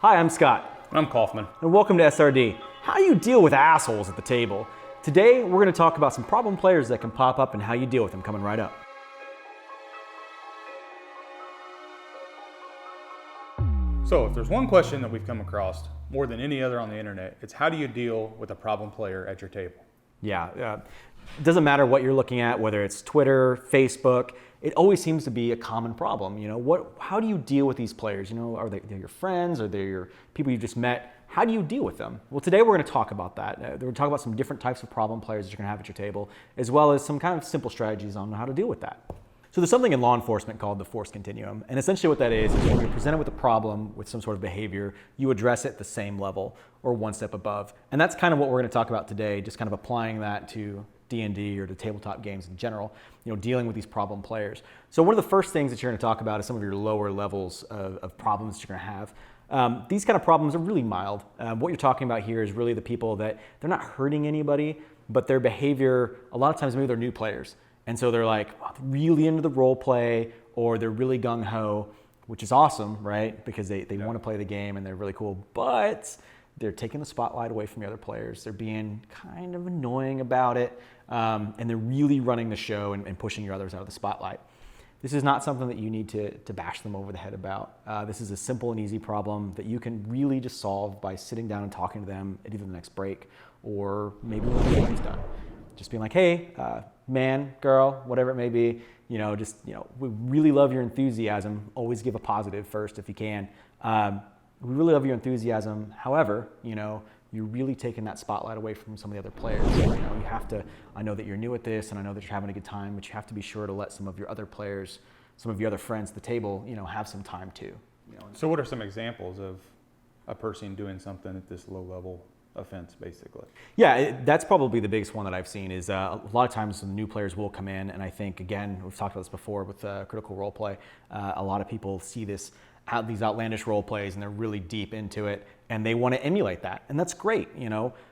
Hi, I'm Scott. I'm Kaufman. And welcome to SRD. How you deal with assholes at the table. Today, we're going to talk about some problem players that can pop up and how you deal with them coming right up. So if there's one question that we've come across more than any other on the internet, it's how do you deal with a problem player at your table? Yeah, it doesn't matter what you're looking at, whether it's Twitter, Facebook, it always seems to be a common problem. How do you deal with these players? Are they your friends? Are they your people you just met? How do you deal with them? Well, today we're going to talk about that. We're going to talk about some different types of problem players that you're going to have at your table, as well as some kind of simple strategies on how to deal with that. So there's something in law enforcement called the force continuum. And essentially what that is when you're presented with a problem with some sort of behavior, you address it at the same level or one step above. And that's kind of what we're going to talk about today, just kind of applying that to D&D or to tabletop games in general, dealing with these problem players. So one of the first things that you're going to talk about is some of your lower levels of problems that you're going to have. These kind of problems are really mild. What you're talking about here is really the people that they're not hurting anybody, but their behavior, a lot of times maybe they're new players. And so they're like really into the role play, or they're really gung-ho, which is awesome, right? Because they want to play the game and they're really cool, but they're taking the spotlight away from the other players. They're being kind of annoying about it, and they're really running the show and pushing your others out of the spotlight. This is not something that you need to bash them over the head about. This is a simple and easy problem that you can really just solve by sitting down and talking to them at either the next break or maybe when the game's done. Just being like, hey, man, girl, whatever it may be, we really love your enthusiasm. Always give a positive first if you can. We really love your enthusiasm. However, you're really taking that spotlight away from some of the other players. You have to, I know that you're new at this and I know that you're having a good time, but you have to be sure to let some of your other players, some of your other friends at the table, have some time too. So what are some examples of a person doing something at this low level offense, basically? Yeah, that's probably the biggest one that I've seen is a lot of times the new players will come in, and I think, again, we've talked about this before with critical role play. A lot of people see these outlandish role plays and they're really deep into it and they want to emulate that, and that's great,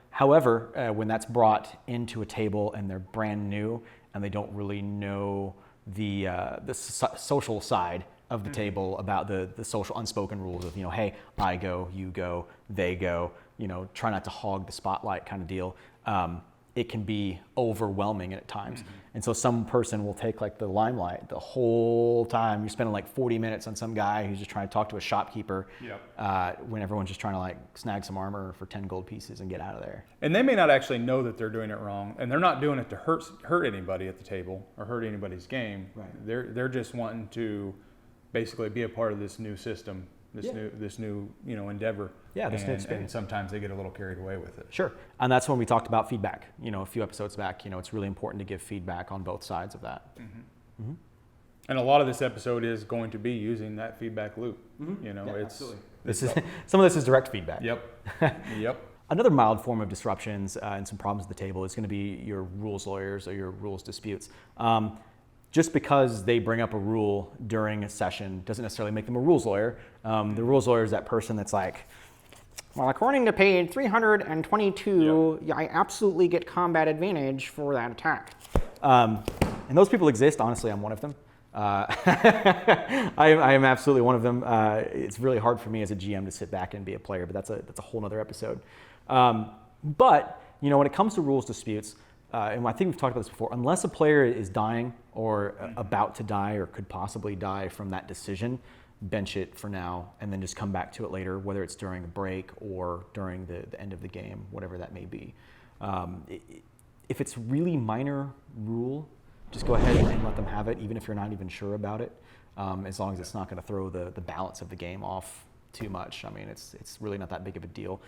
However, when that's brought into a table and they're brand new and they don't really know the social side of the table about the social unspoken rules of, hey, I go, you go, they go, try not to hog the spotlight kind of deal. It can be overwhelming at times. Mm-hmm. And so some person will take like the limelight the whole time. You're spending like 40 minutes on some guy who's just trying to talk to a shopkeeper. Yep. When everyone's just trying to like snag some armor for 10 gold pieces and get out of there. And they may not actually know that they're doing it wrong, and they're not doing it to hurt anybody at the table or hurt anybody's game. Right. They're just wanting to basically be a part of this new system, this new endeavor. Yeah, this new experience. And sometimes they get a little carried away with it. Sure, and that's when we talked about feedback. A few episodes back. It's really important to give feedback on both sides of that. Mm-hmm. Mm-hmm. And a lot of this episode is going to be using that feedback loop. Mm-hmm. Absolutely. Some of this is direct feedback. Yep. Yep. Another mild form of disruptions and some problems at the table is going to be your rules lawyers or your rules disputes. Just because they bring up a rule during a session doesn't necessarily make them a rules lawyer. The rules lawyer is that person that's like, well, according to page 322, yep, I absolutely get combat advantage for that attack. And those people exist. Honestly, I'm one of them. I am absolutely one of them. It's really hard for me as a GM to sit back and be a player, but that's a whole nother episode. But when it comes to rules disputes, and I think we've talked about this before, unless a player is dying or about to die or could possibly die from that decision, bench it for now and then just come back to it later, whether it's during a break or during the end of the game, whatever that may be. If it's really minor rule, just go ahead and let them have it, even if you're not even sure about it, as long as it's not going to throw the balance of the game off too much. I mean, it's really not that big of a deal.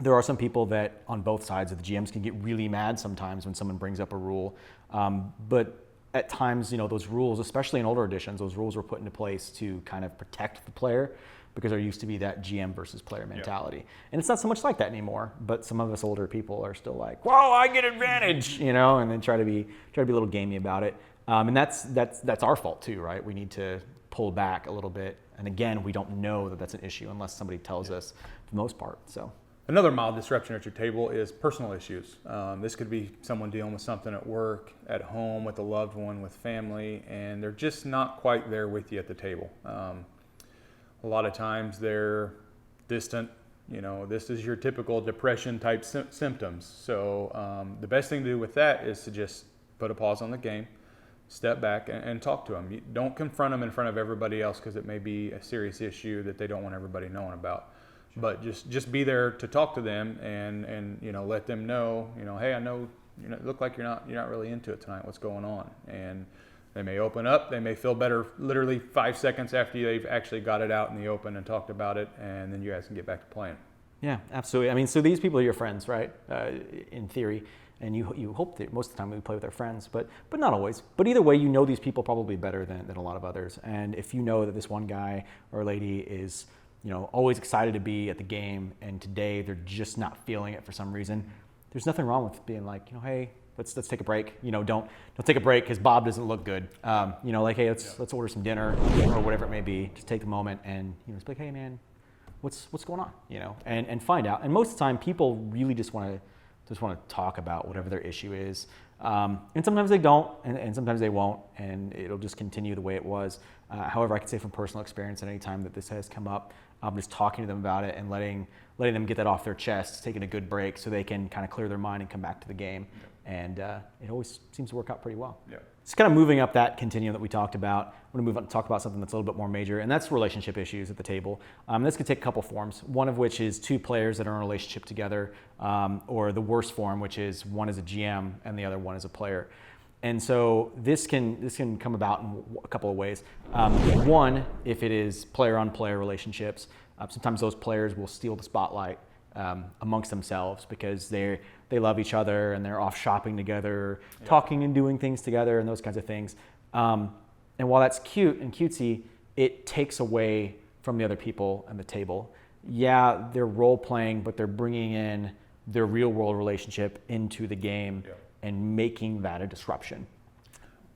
There are some people that on both sides of the GMs can get really mad sometimes when someone brings up a rule. But at times, those rules, especially in older editions, those rules were put into place to kind of protect the player because there used to be that GM versus player mentality. Yep. And it's not so much like that anymore, but some of us older people are still like, whoa, I get advantage, and then try to be a little gamey about it. And that's our fault too, right? We need to pull back a little bit. And again, we don't know that that's an issue unless somebody tells us for the most part, so. Another mild disruption at your table is personal issues. This could be someone dealing with something at work, at home, with a loved one, with family, and they're just not quite there with you at the table. A lot of times they're distant. This is your typical depression type symptoms. So the best thing to do with that is to just put a pause on the game, step back and talk to them. You don't confront them in front of everybody else because it may be a serious issue that they don't want everybody knowing about. Sure. But just be there to talk to them and let them know, hey, I know it look like you're not really into it tonight. What's going on? And they may open up. They may feel better literally 5 seconds after they've actually got it out in the open and talked about it, and then you guys can get back to playing. Yeah, absolutely. I mean, so these people are your friends, right? In theory, and you hope that most of the time we play with our friends, but not always. But either way, these people probably better than a lot of others. And if you know that this one guy or lady is always excited to be at the game, and today they're just not feeling it for some reason, there's nothing wrong with being like, hey, let's take a break. Don't take a break because Bob doesn't look good. Hey, let's order some dinner or whatever it may be. Just take the moment and just be like, hey man, what's going on? And find out. And most of the time, people really just want to talk about whatever their issue is. And sometimes they don't, and sometimes they won't, and it'll just continue the way it was. However, I can say from personal experience, at any time that this has come up, I'm just talking to them about it and letting them get that off their chest, taking a good break so they can kind of clear their mind and come back to the game. And it always seems to work out pretty well. Yeah. It's kind of moving up that continuum that we talked about. I'm going to move on to talk about something that's a little bit more major, and that's relationship issues at the table. This could take a couple forms, one of which is two players that are in a relationship together, or the worst form, which is one is a GM and the other one is a player. And so this can come about in a couple of ways. One, if it is player-on-player relationships, sometimes those players will steal the spotlight amongst themselves because they love each other and they're off shopping together, talking and doing things together and those kinds of things. And while that's cute and cutesy, it takes away from the other people at the table. Yeah, they're role-playing, but they're bringing in their real-world relationship into the game and making that a disruption.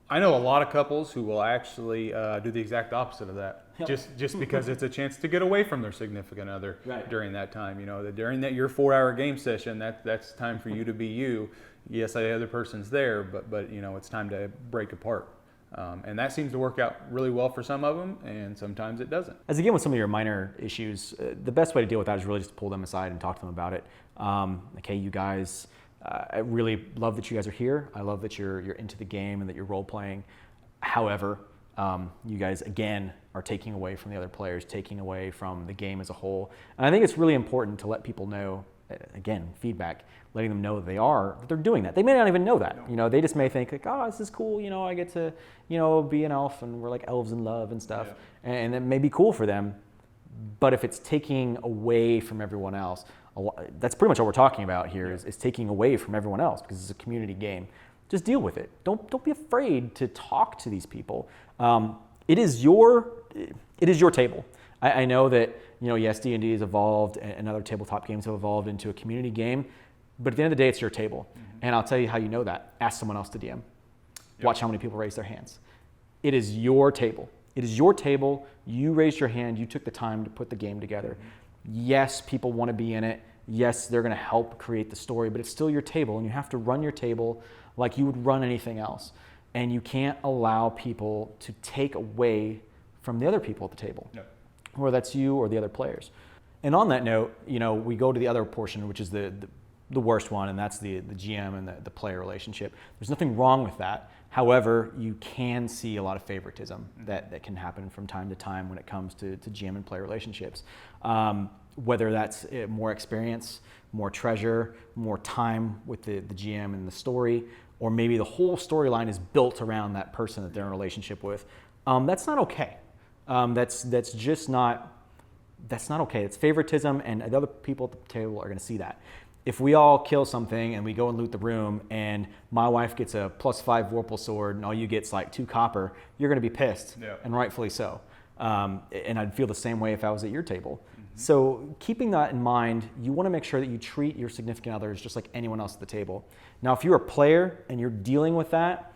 I know a lot of couples who will actually do the exact opposite of that, just because it's a chance to get away from their significant other during that time. During your 4-hour game session, that's time for you to be you. Yes, the other person's there, but it's time to break apart. And that seems to work out really well for some of them, and sometimes it doesn't. As again with some of your minor issues, the best way to deal with that is really just pull them aside and talk to them about it. Okay, you guys. I really love that you guys are here. I love that you're into the game and that you're role playing. However, you guys again are taking away from the other players, taking away from the game as a whole. And I think it's really important to let people know, again, feedback, letting them know that they're doing that. They may not even know that. They just may think like, oh, this is cool. I get to, be an elf and we're like elves in love and stuff. Yeah. And it may be cool for them. But if it's taking away from everyone else, that's pretty much what we're talking about here is taking away from everyone else because it's a community game. Just deal with it. Don't be afraid to talk to these people. It is your table. I know that yes, D&D has evolved and other tabletop games have evolved into a community game, but at the end of the day, it's your table. Mm-hmm. And I'll tell you how you know that. Ask someone else to DM. Yep. Watch how many people raise their hands. It is your table. It is your table. You raised your hand. You took the time to put the game together. Yes, people want to be in it. Yes, they're going to help create the story, but it's still your table, and you have to run your table like you would run anything else. And you can't allow people to take away from the other people at the table, whether that's you or the other players. And on that note, we go to the other portion, which is the worst one, and that's the GM and the player relationship. There's nothing wrong with that. However, you can see a lot of favoritism that can happen from time to time when it comes to GM and player relationships. Whether that's more experience, more treasure, more time with the GM and the story, or maybe the whole storyline is built around that person that they're in a relationship with. That's not okay. That's just not okay. It's favoritism, and the other people at the table are going to see that. If we all kill something and we go and loot the room and my wife gets a +5 Vorpal sword and all you get's like 2 copper, you're going to be pissed, and rightfully so. And I'd feel the same way if I was at your table. Mm-hmm. So keeping that in mind, you want to make sure that you treat your significant others just like anyone else at the table. Now, if you're a player and you're dealing with that,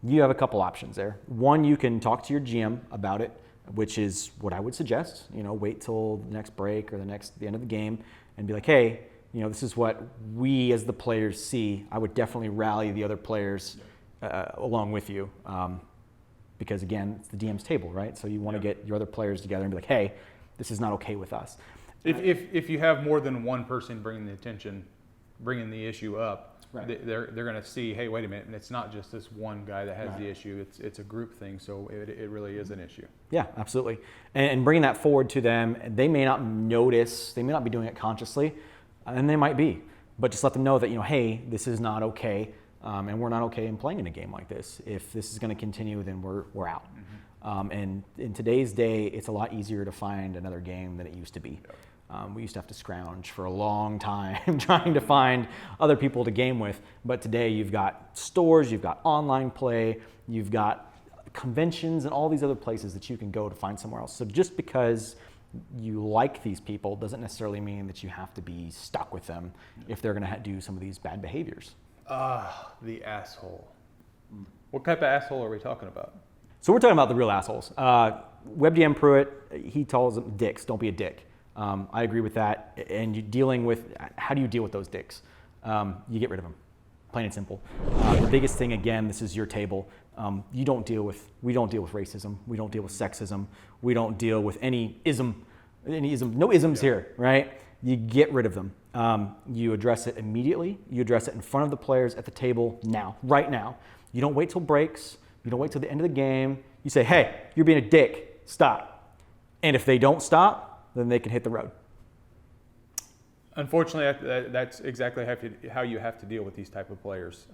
you have a couple options there. One, you can talk to your GM about it, which is what I would suggest. Wait till the next break or the end of the game and be like, hey, this is what we as the players see. I would definitely rally the other players along with you because, again, it's the DM's table, right? So you want to get your other players together and be like, hey, this is not okay with us. If you have more than one person bringing the issue up, Right. they're going to see, hey, wait a minute, and it's not just this one guy that has the issue. It's a group thing, so it really is an issue. Yeah, absolutely. And bringing that forward to them, they may not notice, they may not be doing it consciously, and they might be, but just let them know that, hey, this is not okay, and we're not okay in playing in a game like this. If this is going to continue, then we're out. And in today's day, it's a lot easier to find another game than it used to be. Yep. We used to have to scrounge for a long time trying to find other people to game with. But today you've got stores, you've got online play, you've got conventions and all these other places that you can go to find somewhere else. So just because you like these people doesn't necessarily mean that you have to be stuck with them if they're going to do some of these bad behaviors. The asshole. What type of asshole are we talking about? So we're talking about the real assholes. WebDM Pruitt, he calls them dicks. Don't be a dick. I agree with that. And how do you deal with those dicks? You get rid of them, plain and simple. The biggest thing, again, this is your table. We don't deal with racism. We don't deal with sexism. We don't deal with any ism. No isms here, right? You get rid of them. You address it immediately. You address it in front of the players at the table now, right now. You don't wait till breaks. You don't wait till the end of the game. You say, hey, you're being a dick. Stop. And if they don't stop, then they can hit the road. Unfortunately, that's exactly how you have to deal with these type of players.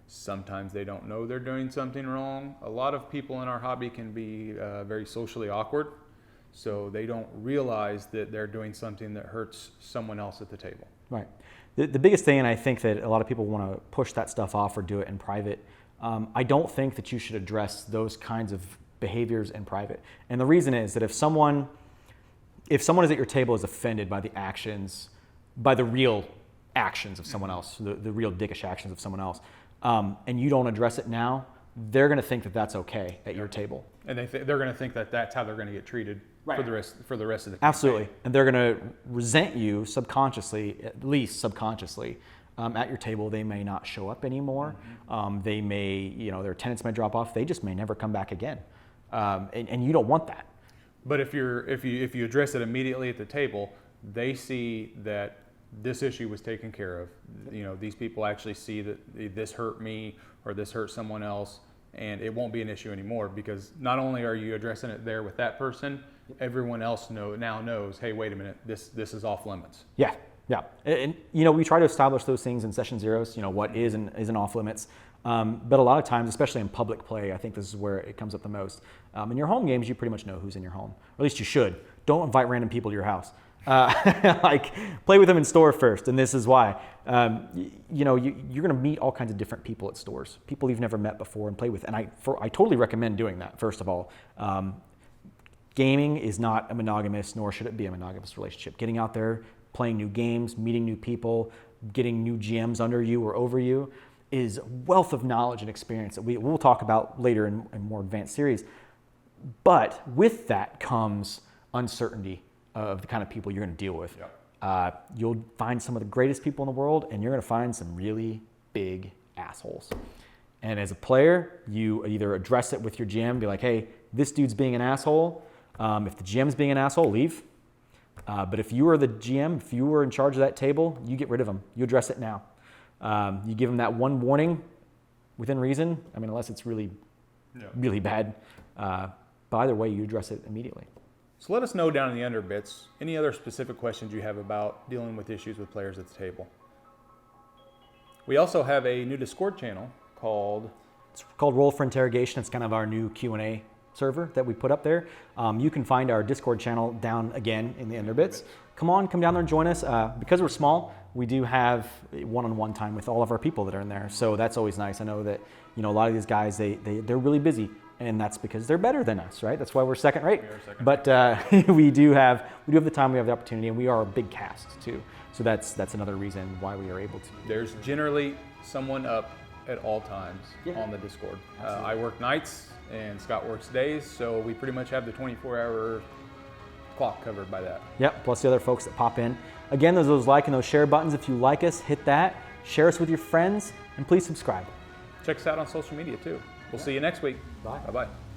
Sometimes they don't know they're doing something wrong. A lot of people in our hobby can be very socially awkward, so they don't realize that they're doing something that hurts someone else at the table. Right. The biggest thing, and I think that a lot of people want to push that stuff off or do it in private, I don't think that you should address those kinds of behaviors in private. And the reason is that if someone is at your table is offended by the real actions of someone else, the real dickish actions of someone else, and you don't address it now, they're going to think that that's okay at your table. And they're going to think that that's how they're going to get treated for the rest of the campaign. Absolutely. And they're going to resent you subconsciously, at least subconsciously, at your table. They may not show up anymore. They may, their attendance may drop off. They just may never come back again. And you don't want that. But if you address it immediately at the table, they see that this issue was taken care of. These people actually see that this hurt me or this hurt someone else, and it won't be an issue anymore, because not only are you addressing it there with that person, everyone else now knows, hey, wait a minute, this is off limits. Yeah. Yeah, and we try to establish those things in session zeros, what is and isn't off limits. But a lot of times, especially in public play, I think this is where it comes up the most. In your home games, you pretty much know who's in your home, or at least you should. Don't invite random people to your house. Play with them in store first, and this is why. You're going to meet all kinds of different people at stores, people you've never met before, and play with. And I totally recommend doing that. First of all, gaming is not a monogamous, nor should it be a monogamous relationship. Getting out there, playing new games, meeting new people, getting new GMs under you or over you is a wealth of knowledge and experience that we'll talk about later in more advanced series. But with that comes uncertainty of the kind of people you're going to deal with. Yep. You'll find some of the greatest people in the world, and you're going to find some really big assholes. And as a player, you either address it with your GM, be like, hey, this dude's being an asshole. If the GM's being an asshole, leave. But if you are the GM, if you were in charge of that table, you get rid of them. You address it now. You give them that one warning within reason. I mean, unless it's really bad. But either way, you address it immediately. So let us know down in the under bits any other specific questions you have about dealing with issues with players at the table. We also have a new Discord channel called Roll for Interrogation. It's kind of our new Q&A server that we put up there. You can find our Discord channel down again in the under bits. Come down there and join us. Because we're small, we do have one-on-one time with all of our people that are in there. So that's always nice. I know that a lot of these guys they're really busy, and that's because they're better than us, right? That's why we're second rate. But we do have the time, we have the opportunity, and we are a big cast too. So that's another reason why we are able to. There's generally someone up at all times on the Discord. I work nights and Scott works days, so we pretty much have the 24-hour clock covered by that. Yep, plus the other folks that pop in. Again, there's those like and those share buttons. If you like us, hit that. Share us with your friends, and please subscribe. Check us out on social media too. We'll see you next week. Bye. Bye-bye.